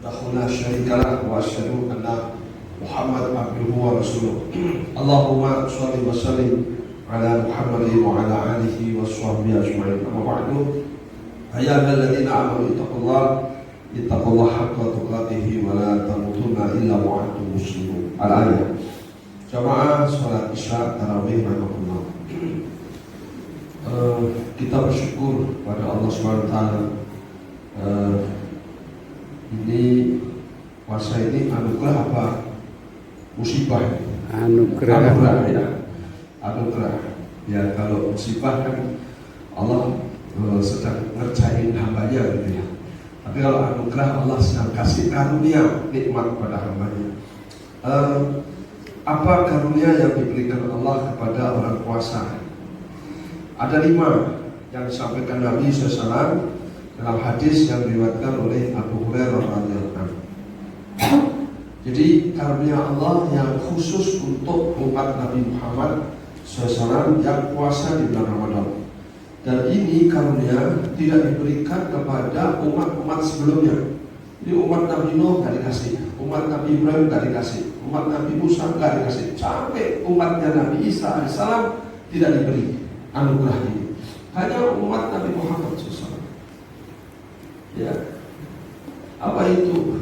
وحده لا شريك له وأشهد أن محمد عبده ورسوله اللهم صل وسلم على محمد وعلى آله وصحبه أجمعين أما بعد يا أيها الذين آمنوا اتقوا الله حق تقاته ولا تموتن إلا وأنتم مسلمون الآية jamaah sholat isya tarawih rahmatullah. Kita bersyukur pada Allah SWT. Ini puasa ini anugerah apa musibah? Anugerah ya. Anugerah. Ya kalau musibah kan Allah sedang ngerjain hambanya gitu ya. Tapi kalau anugerah Allah sedang kasih karunia nikmat pada hambanya. Apa karunia yang diberikan Allah kepada orang puasa? Ada 5 yang disampaikan Nabi SAW dalam hadis yang diriwayatkan oleh Abu Hurairah radhiyallahu anhu. Jadi karunia Allah yang khusus untuk umat Nabi Muhammad SAW yang puasa di bulan Ramadan. Dan ini karunia tidak diberikan kepada umat-umat sebelumnya. Jadi umat Nabi Nuh gak dikasih, umat Nabi Ibrahim gak dikasih, umat Nabi Musa gak dikasih, sampai umatnya Nabi Isa AS tidak diberi anugerah ini. Hanya umat Nabi Muhammad SAW. Ya, apa itu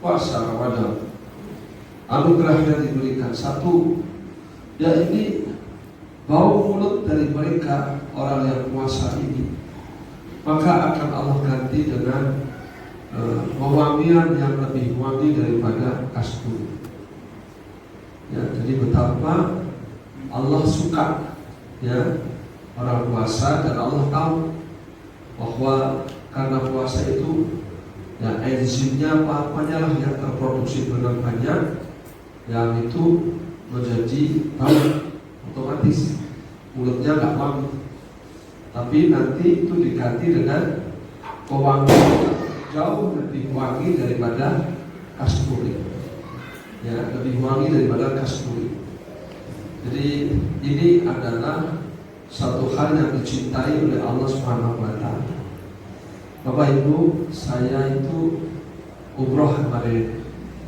puasa Ramadan? Anugerah yang diberikan satu, ya ini bau mulut dari mereka orang yang puasa ini, maka akan Allah ganti dengan wewangian yang lebih wangi daripada kasturi. Ya, jadi betapa Allah suka ya orang puasa, dan Allah tahu bahwa karena puasa itu ya enzimnya apa-apanya lah yang terproduksi dengan banyak, yang itu menjadi bau, otomatis mulutnya nggak wangi. Tapi nanti itu diganti dengan pewangian jauh lebih wangi daripada kasturi. Ya, lebih wangi daripada kasturi. Jadi ini adalah satu hal yang dicintai oleh Allah Subhanahu wa taala. Bapak Ibu, saya itu umroh kemarin.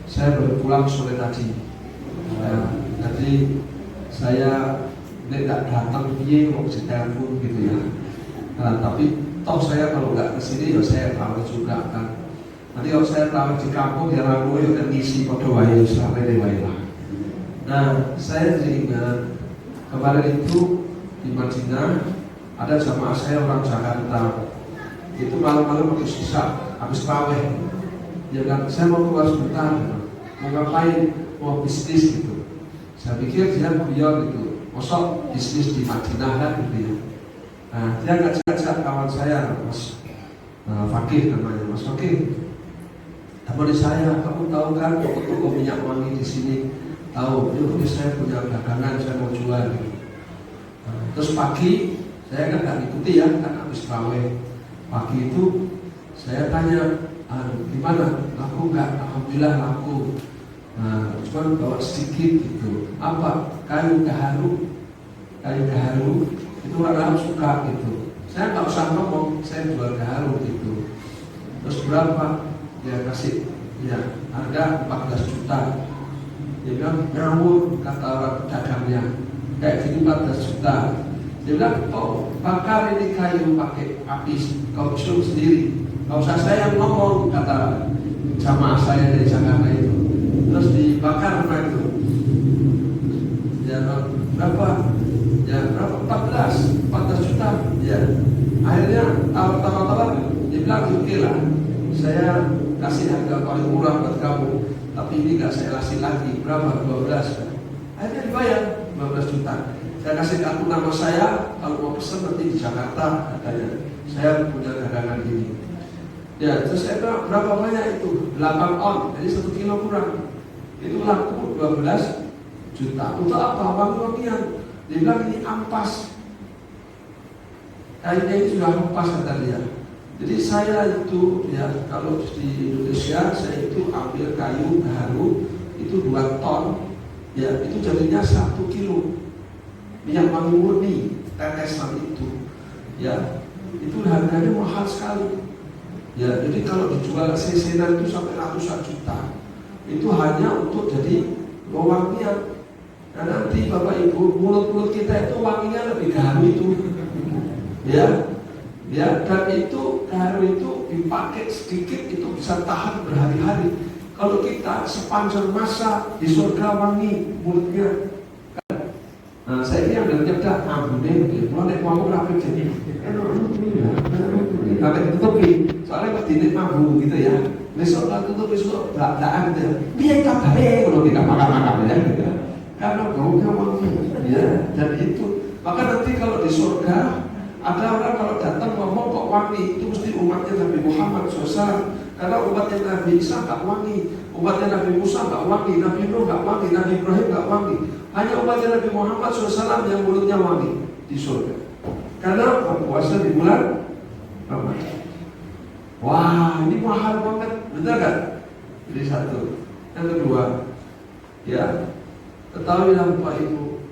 Saya baru pulang sore tadi. Ya, jadi saya tidak datang piye kok telepon gitu ya. Nah, tapi toh saya kalau nggak kesini ya saya tahu juga kan. Nanti kalau saya tahu di kampung ya ramu ya kan ngisi foto wae sampai dewae lah. Nah, saya ingat kemarin itu di Madinah ada jamaah saya orang Jakarta. Itu malam-malam pakai sisa habis paweh. Ya kan, saya mau keluar sebentar. Mau ngapain? Mau bisnis gitu. Saya pikir dia guyon gitu. Mosok bisnis di Madinah kan gitu ya. Nah, dia ngajak kawan saya, Mas Fakih namanya, Mas Fakih. Teman saya, kamu tahu kan toko-toko minyak wangi di sini? Tahu, ini saya punya dagangan, saya mau jual. Nah, terus pagi, saya nggak ngikuti ya, kan habis pawai. Pagi itu saya tanya, gimana? Laku nggak? Alhamdulillah laku. Nah, cuma bawa sedikit gitu. Apa? Kayu gaharu. Kayu gaharu itu orang suka gitu. Saya nggak usah ngomong, saya jual gaharu gitu. Terus berapa? Dia kasih, ya harga 14 juta. Dia bilang ngawur, kata orang pedagangnya. Kayak gini 14 juta. Dia bilang, oh bakar ini kayu pakai api, kau cium sendiri. Gak usah saya yang ngomong, kata jamaah saya dari Jakarta itu. Terus dibakar apa itu? Ya berapa? Ya berapa? 14 juta. Ya akhirnya tawar-tawar dia bilang oke lah, saya kasih harga paling murah buat kamu, tapi ini nggak saya kasih lagi. Berapa? 12. Akhirnya dibayar 12 juta. Saya kasih kartu nama saya, kalau mau pesen nanti di Jakarta katanya. Saya punya dagangan ini. Ya terus saya bilang berapa banyak itu? 8 on, jadi 1 kilo kurang. Itu laku 12 juta. Untuk apa? Wangi-wangian. Dia bilang ini ampas. Kayaknya ini sudah ampas kata dia. Jadi saya itu ya kalau di Indonesia saya itu ambil kayu gaharu itu 2 ton. Ya itu jadinya 1 kilo minyak wangi murni tetesan itu. Ya itu harganya mahal sekali. Ya, jadi kalau dijual sesenan itu sampai ratusan juta, itu hanya untuk jadi wewangian. Nah, nanti Bapak Ibu, mulut-mulut kita itu wanginya lebih garu itu. Ya, ya, dan itu garu itu dipakai sedikit itu bisa tahan berhari-hari. Kalau kita sepanjang masa di surga wangi mulutnya. Nah, saya kira yang cerdas ambune nggih, mulai ngomong rapi jadi. Sampai ditutupi, soalnya pas dinik mambu gitu ya. Besok lah tutup besok belak-belakan gitu. Piye kabare kalau kita makan-makan ya. Karena baunya wangi. Ya, dan itu. Maka nanti kalau di surga ada orang kalau datang ngomong kok wangi, itu mesti umatnya Nabi Muhammad SAW. Karena umatnya Nabi Isa gak wangi, umatnya Nabi Musa gak wangi, Nabi Nuh gak wangi, Nabi Ibrahim gak wangi. Hanya umatnya Nabi Muhammad SAW yang mulutnya wangi di surga. Karena puasa di bulan Ramadan. Wah, ini mahal banget, benar kan? Jadi satu. Yang kedua, ya, ketahuilah Bapak Ibu,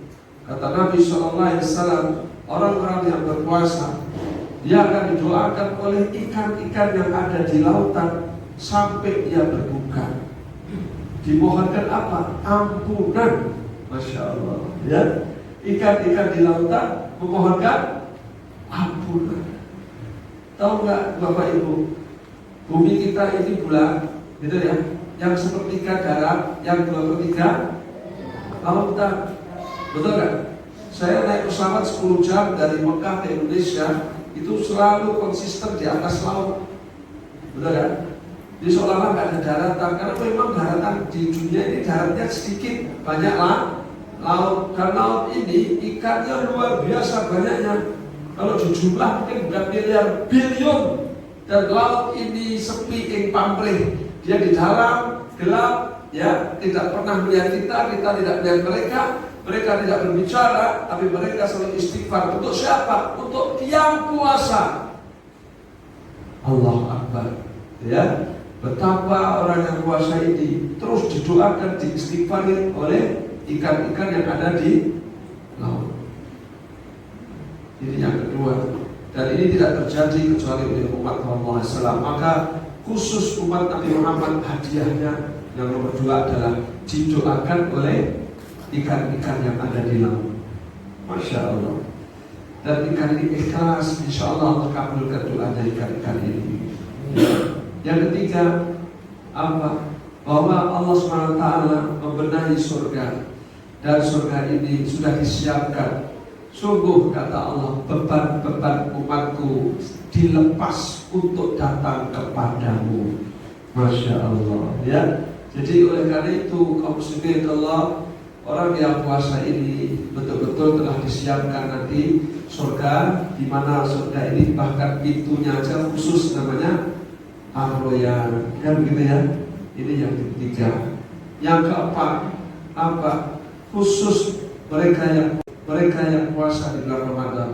kata Nabi SAW, orang-orang yang berpuasa, dia akan didoakan oleh ikan-ikan yang ada di lautan sampai dia berbuka. Dimohonkan apa? Ampunan. Masya Allah. Ya, ikan-ikan di lautan memohonkan ampunan. Tahu nggak Bapak Ibu, bumi kita ini bulat, gitu ya, yang sepertiga darat, yang 2/3 lautan, betul kan? Saya naik pesawat 10 jam dari Mekah ke Indonesia, itu selalu konsisten di atas laut, betul kan? Jadi seolah-olah nggak ada daratan, karena memang daratan di dunia ini daratnya sedikit, banyaklah laut. Dan laut ini ikannya luar biasa banyaknya. Kalau dijumlah mungkin bukan miliar, bilion. Dan laut ini sepi ing pamrih. Dia di dalam gelap, ya, tidak pernah melihat kita tidak melihat mereka. Mereka tidak berbicara, tapi mereka selalu istighfar. Untuk siapa? Untuk yang puasa. Allah Akbar. Ya, betapa orang yang puasa ini terus didoakan, diistighfari oleh ikan-ikan yang ada di laut. Ini yang kedua. Dan ini tidak terjadi kecuali oleh umat Muhammad SAW. Maka khusus umat Nabi Muhammad, hadiahnya yang nomor 2 adalah didoakan oleh ikan-ikan yang ada di laut. Masya Allah. Dan ikan ini ikhlas, insya Allah Allah kabulkan doanya ikan-ikan ini. Yang ketiga, apa? Bahwa Allah SWT membenahi surga, dan surga ini sudah disiapkan. Sungguh kata Allah, beban-beban umatku dilepas untuk datang kepadamu. Masya Allah. Ya. Jadi oleh karena itu kaum muslimin Allah, orang yang puasa ini betul-betul telah disiapkan nanti surga, di mana surga ini bahkan pintunya aja khusus namanya Ar-Royan. Kan begitu ya. Ini yang ketiga. Yang keempat, apa? Khusus mereka yang puasa di bulan Ramadan,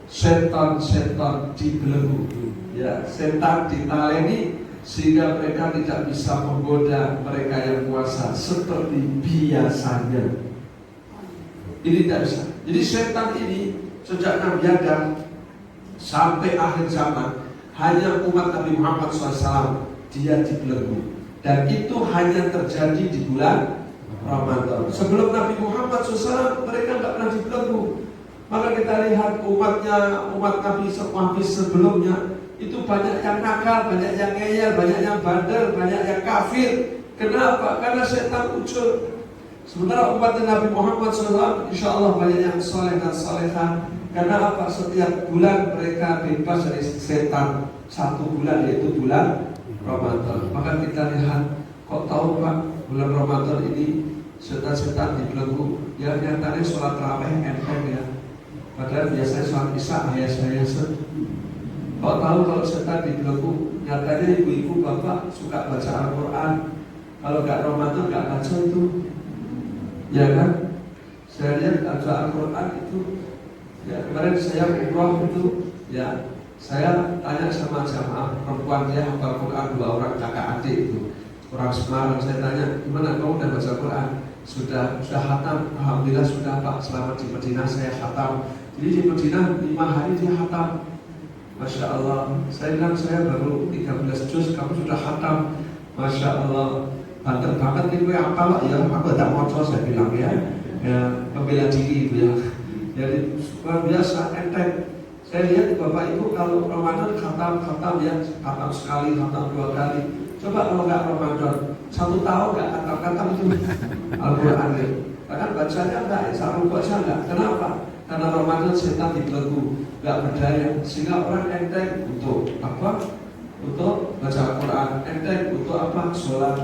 setan dibelenggu, ya, setan ditaleni sehingga mereka tidak bisa menggoda mereka yang puasa seperti biasanya. Ini tidak bisa. Jadi setan ini sejak Nabi Adam sampai akhir zaman hanya umat Nabi Muhammad SAW dia dibelenggu, dan itu hanya terjadi di bulan Ramadan. Sebelum Nabi Muhammad SAW mereka nggak pernah dibelenggu. Maka kita lihat umat Nabi sebelumnya itu banyak yang nakal, banyak yang ngeyel, banyak yang bandel, banyak yang kafir. Kenapa? Karena setan ucul. Sementara umat Nabi Muhammad SAW insya Allah banyak yang soleh dan solehah. Karena apa? Setiap bulan mereka bebas dari setan. 1 bulan, yaitu bulan Ramadan. Maka kita lihat, kok tahu Pak, bulan Ramadan ini setan-setan dibelenggu. Ya nyatanya sholat tarawih enteng ya. Padahal biasanya sholat isya ayat-ayat. Kok tahu kalau setan dibelenggu? Nyatanya ibu-ibu bapak suka baca Al-Quran. Kalau nggak Ramadan nggak baca itu, ya kan? Saya lihat baca Al-Quran itu. Ya kemarin saya umroh itu, ya saya tanya sama jamaah perempuan, dia hafal Quran 2 orang kakak adik itu. Orang Semarang, saya tanya, gimana kamu udah baca Quran? Sudah khatam, alhamdulillah sudah Pak. Selama di Madinah saya khatam. Jadi di Madinah 5 hari dia khatam. Masya Allah. Saya bilang saya baru 13 juz, kamu sudah khatam. Masya Allah. Banter banget nih gue apa ya? Aku tak mau saya bilang ya. Membela diri itu ya. Jadi luar biasa enteng. Saya lihat Bapak Ibu kalau Ramadan khatam ya, khatam sekali, khatam 2 kali. Coba kalau nggak Ramadan, 1 tahun nggak khatam itu Al-Quran ya. Bahkan bacanya enggak, sarung baca enggak. Kenapa? Karena Ramadan setan dibelenggu, nggak berdaya, sehingga orang enteng untuk apa? Untuk baca Al-Quran, enteng untuk apa? Sholat,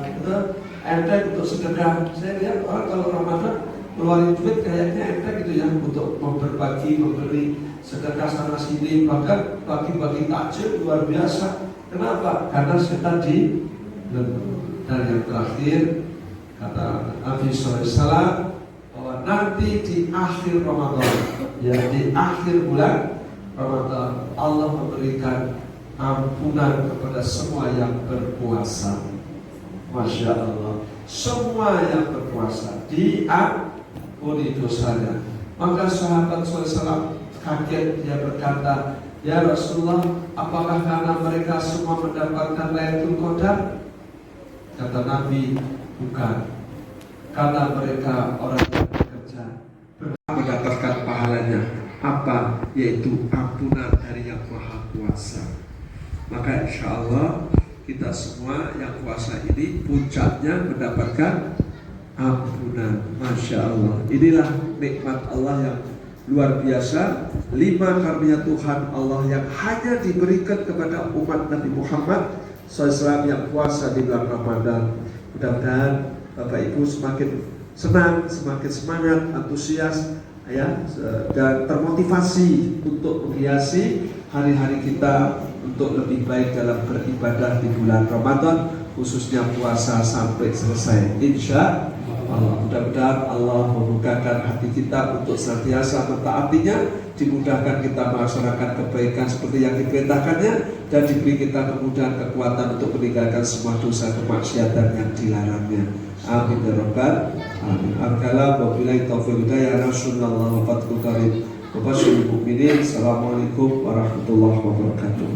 enteng untuk sedekah. Saya lihat orang kalau Ramadan keluarin duit kayaknya enteng gitu ya, untuk berbagi, memberi sedekah sana sini, bahkan bagi-bagi takjil luar biasa. Kenapa? Karena setan dibelenggu. Dan yang terakhir kata Nabi SAW bahwa nanti di akhir Ramadan, ya di akhir bulan Ramadan, Allah memberikan ampunan kepada semua yang berpuasa. Masya Allah, semua yang berpuasa diampuni dosanya. Maka sahabat SAW kaget, dia berkata, ya Rasulullah, apakah karena mereka semua mendapatkan Lailatul Qadar? Kata Nabi, bukan. Karena mereka orang yang bekerja berhak mendapatkan pahalanya. Apa? Yaitu ampunan dari yang Maha Kuasa. Maka insya Allah kita semua yang puasa ini puncaknya mendapatkan ampunan. Masya Allah. Inilah nikmat Allah yang luar biasa. 5 karunia Tuhan Allah yang hanya diberikan kepada umat Nabi Muhammad SAW yang puasa di bulan Ramadan. Mudah-mudahan Bapak Ibu semakin senang, semakin semangat, antusias ya, dan termotivasi untuk menghiasi hari-hari kita untuk lebih baik dalam beribadah di bulan Ramadan, khususnya puasa sampai selesai. Insya Allah, mudah-mudahan Allah membukakan hati kita untuk senantiasa mentaatinya, dimudahkan kita melaksanakan kebaikan seperti yang diperintahkannya, dan diberi kita kemudahan kekuatan untuk meninggalkan semua dosa kemaksiatan yang dilarangnya. Amin ya rabbal alamin. Al-kalam wa billahi taufiq hidayah. Rasulullah wa fathul karim. Wa basyiril mu'minin. Assalamualaikum warahmatullahi wabarakatuh.